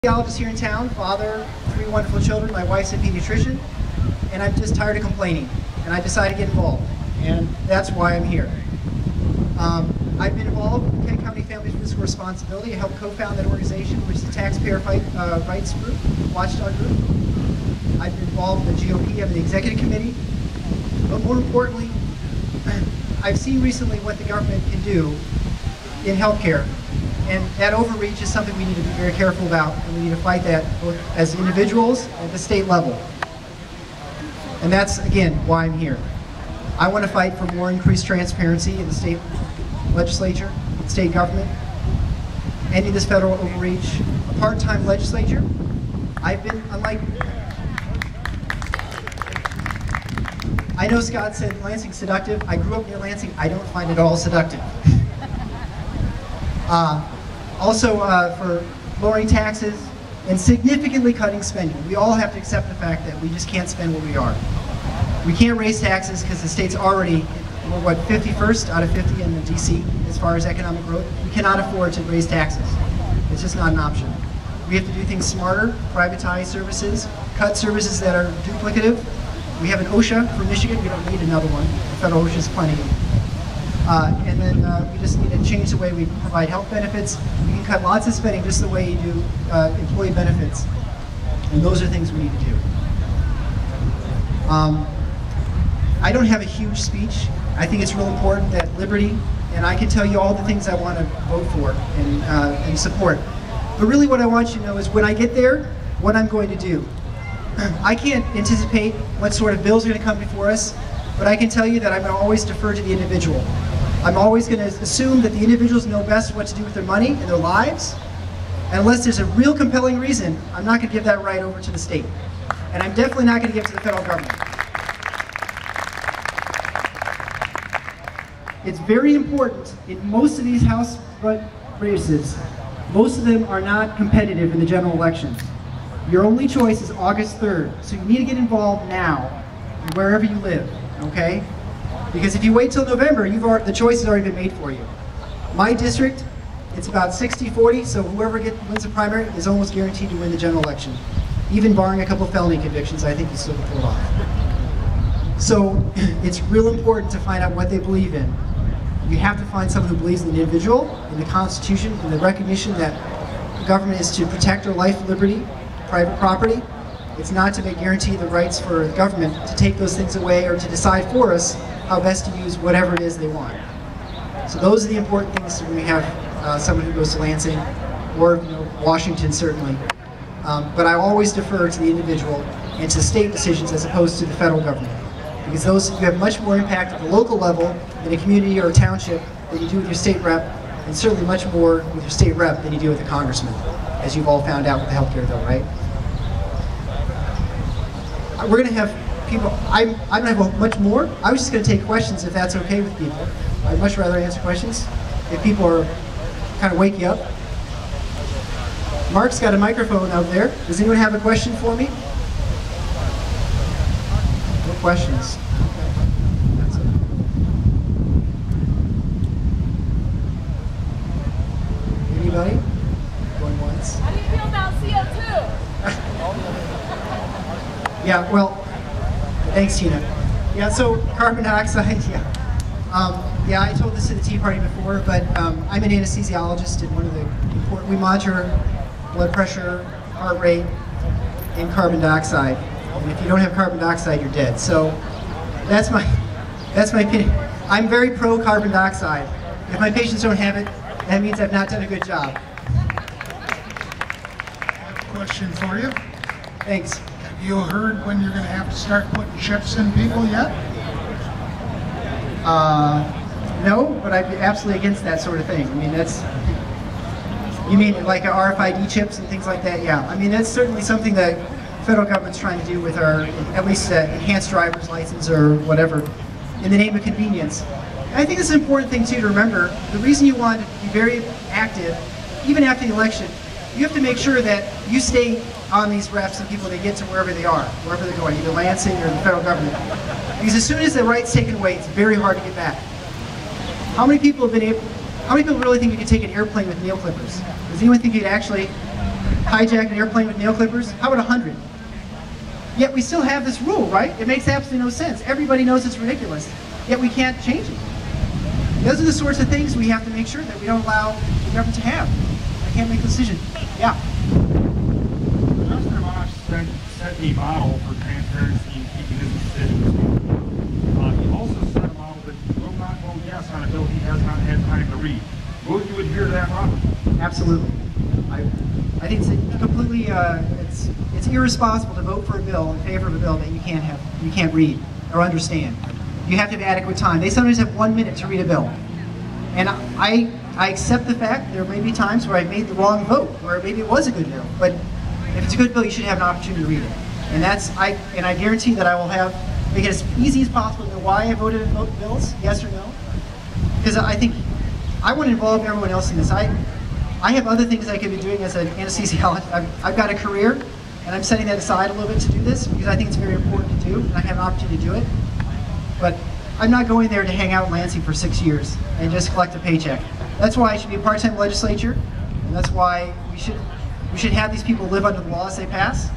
Geologist here in town, father, 3 wonderful children, my wife's a pediatrician, and I'm just tired of complaining, and I decided to get involved, and that's why I'm here. I've been involved with Kent County Family Fiscal Responsibility. I helped co-found that organization, which is a taxpayer rights group, watchdog group. I've been involved with the GOP, I'm in the executive committee, but more importantly, I've seen recently what the government can do in healthcare. And that overreach is something we need to be very careful about, and we need to fight that both as individuals and at the state level. And that's, again, why I'm here. I want to fight for more increased transparency in the state legislature, state government, ending this federal overreach, a part-time legislature. I've been, I know Scott said Lansing's seductive. I grew up near Lansing. I don't find it all seductive. Also for lowering taxes and significantly cutting spending. We all have to accept the fact that we just can't spend what we are. We can't raise taxes because the state's already, we're what, 51st out of 50 in the DC as far as economic growth. We cannot afford to raise taxes. It's just not an option. We have to do things smarter, privatize services, cut services that are duplicative. We have an OSHA for Michigan. We don't need another one. The federal OSHA is plenty. And then we just need to change the way we provide health benefits. We can cut lots of spending just the way you do employee benefits. And those are things we need to do. I don't have a huge speech. I think it's real important that liberty, and I can tell you all the things I want to vote for and support. But really what I want you to know is when I get there, what I'm going to do. I can't anticipate what sort of bills are going to come before us, but I can tell you that I'm going to always defer to the individual. I'm always going to assume that the individuals know best what to do with their money and their lives. And unless there's a real compelling reason, I'm not going to give that right over to the state. And I'm definitely not going to give it to the federal government. It's very important in most of these House races, most of them are not competitive in the general elections. Your only choice is August 3rd, so you need to get involved now, wherever you live, okay? Because if you wait till November, the choice has already been made for you. My district, it's about 60-40, so whoever wins the primary is almost guaranteed to win the general election. Even barring a couple felony convictions, I think you still can pull it off. So it's real important to find out what they believe in. You have to find someone who believes in the individual, in the Constitution, in the recognition that the government is to protect our life, liberty, private property. It's not to guarantee the rights for the government to take those things away or to decide for us how best to use whatever it is they want. So those are the important things when we have someone who goes to Lansing or Washington certainly. But I always defer to the individual and to state decisions as opposed to the federal government. Because those you have much more impact at the local level in a community or a township than you do with your state rep, and certainly much more with your state rep than you do with a congressman, as you've all found out with the healthcare bill, right? We're going to have people, I'm going to have much more. I was just going to take questions if that's okay with people. I'd much rather answer questions if people are kind of wake you up. Mark's got a microphone out there. Does anyone have a question for me? No questions. That's it. Anybody? Going once? How do you feel about CO2? Yeah, well, thanks, Tina. Yeah, so carbon dioxide, yeah, I told this to the Tea Party before, but I'm an anesthesiologist, and one of the important, we monitor blood pressure, heart rate, and carbon dioxide. And if you don't have carbon dioxide, you're dead. So that's my opinion. I'm very pro carbon dioxide. If my patients don't have it, that means I've not done a good job. I have a question for you. Thanks. Have you heard when you're going to have to start putting chips in people yet? No, but I'd be absolutely against that sort of thing. I mean, that's, you mean like RFID chips and things like that? Yeah, I mean, that's certainly something that the federal government's trying to do with our, at least enhanced driver's license or whatever, in the name of convenience. And I think this is an important thing too to remember. The reason you want to be very active, even after the election, you have to make sure that you stay on these reps and people, they get to wherever they are, wherever they're going, either Lansing or the federal government. Because as soon as the right's taken away, it's very hard to get back. How many people have been able, how many people really think you could take an airplane with nail clippers? Does anyone think you could actually hijack an airplane with nail clippers? How about 100? Yet we still have this rule, right? It makes absolutely no sense. Everybody knows it's ridiculous, yet we can't change it. Those are the sorts of things we have to make sure that we don't allow the government to have. I can't make a decision. Yeah? Justin Amash set a model for transparency and keeping his decisions. He also set a model that he will not vote yes on a bill he has not had time to read. Will you adhere to that model? Absolutely. I think it's completely it's irresponsible to vote for a bill in favor of a bill that you can't read or understand. You have to have adequate time. They sometimes have 1 minute to read a bill, and I accept the fact there may be times where I made the wrong vote, where maybe it was a good bill. But if it's a good bill, you should have an opportunity to read it. And I guarantee that I will make it as easy as possible to know why I voted in both bills, yes or no, because I think I want to involve everyone else in this. I have other things I could be doing as an anesthesiologist. I've got a career, and I'm setting that aside a little bit to do this because I think it's very important to do, and I have an opportunity to do it. But I'm not going there to hang out in Lansing for 6 years and just collect a paycheck. That's why I should be a part-time legislature, and that's why we should have these people live under the laws they pass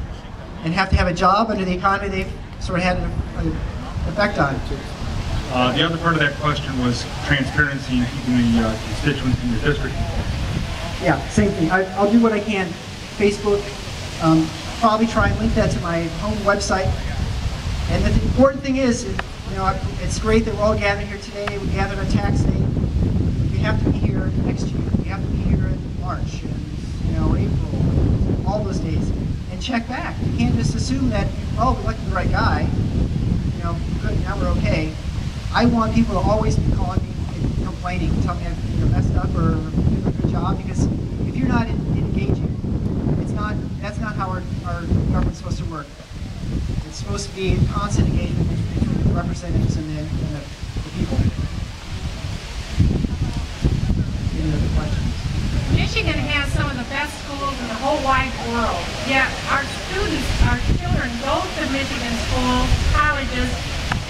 and have to have a job under the economy they've sort of had an effect on. The other part of that question was transparency and keeping the constituents in your district. Yeah, same thing. I'll do what I can. Facebook, probably try and link that to my home website. And the important thing is, it's great that we're all gathered here today. We gathered on tax day. You have to be here next year. You have to be here in March and April, all those days, and check back. You can't just assume that, oh, we elected the right guy. Good, now we're okay. I want people to always be calling me and complaining, telling me I've messed up or doing a good job, because if you're not engaging, that's not how our government's supposed to work. It's supposed to be constant engagement between the representatives and the people. Any other questions? Michigan has some of the best schools in the whole wide world, yet our children go to Michigan schools, colleges,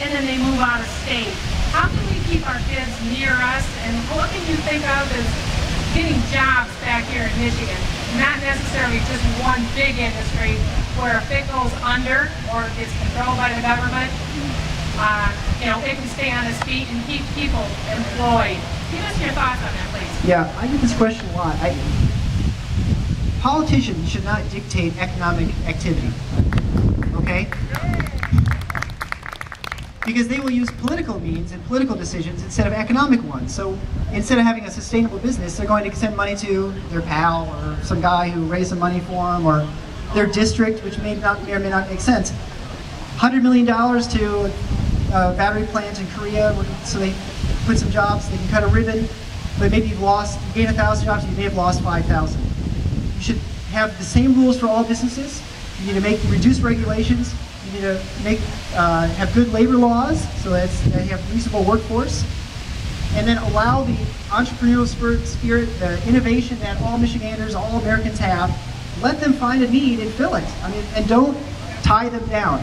and then they move out of state. How can we keep our kids near us, and what can you think of as getting jobs back here in Michigan? Not necessarily just one big industry where if it goes under or gets controlled by the government, it can stay on its feet and keep people employed. Give us your thoughts on that, please. Yeah, I get this question a lot. Politicians should not dictate economic activity, okay? Because they will use political means and political decisions instead of economic ones. So instead of having a sustainable business, they're going to send money to their pal or some guy who raised some money for them, or their district, which may or may not make sense. $100 million to a battery plant in Korea, so they put some jobs, they can cut a ribbon, but maybe you gain 1,000 jobs, you may have lost 5,000. You should have the same rules for all businesses. You need to reduce regulations. You need to have good labor laws so that you have a reasonable workforce, and then allow the entrepreneurial spirit, the innovation that all Michiganders, all Americans have. Let them find a need and fill it. And don't tie them down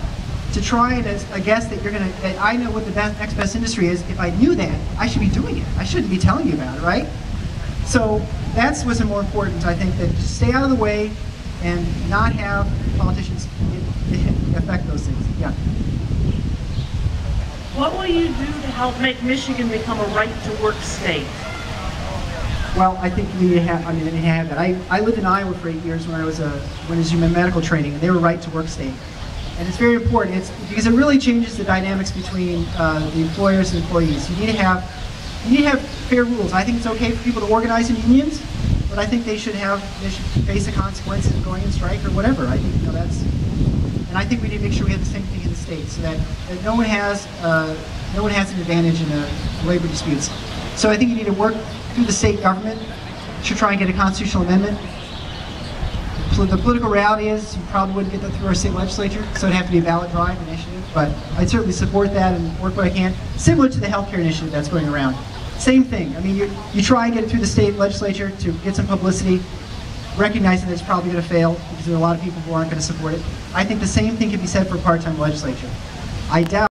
to try and guess that you're going to. I know what the next best industry is. If I knew that, I should be doing it. I shouldn't be telling you about it, right? So that's what's more important. I think that just stay out of the way and not have politicians affect those things. Yeah. What will you do to help make Michigan become a right-to-work state? Well, I think we have. They have that. I lived in Iowa for 8 years when I was in medical training, and they were right-to-work state, and it's very important. It's because it really changes the dynamics between the employers and employees. You need to have fair rules. I think it's okay for people to organize in unions, but I think they should face the consequences of going on strike or whatever. I think that's. And I think we need to make sure we have the same thing in the state, so that no one has an advantage in the labor disputes. So I think you need to work through the state government to try and get a constitutional amendment. The political reality is you probably wouldn't get that through our state legislature, so it'd have to be a ballot drive initiative. But I'd certainly support that and work what I can, similar to the healthcare initiative that's going around. Same thing. You try and get it through the state legislature to get some publicity, recognizing that it's probably going to fail because there are a lot of people who aren't going to support it. I think the same thing can be said for a part-time legislature. I doubt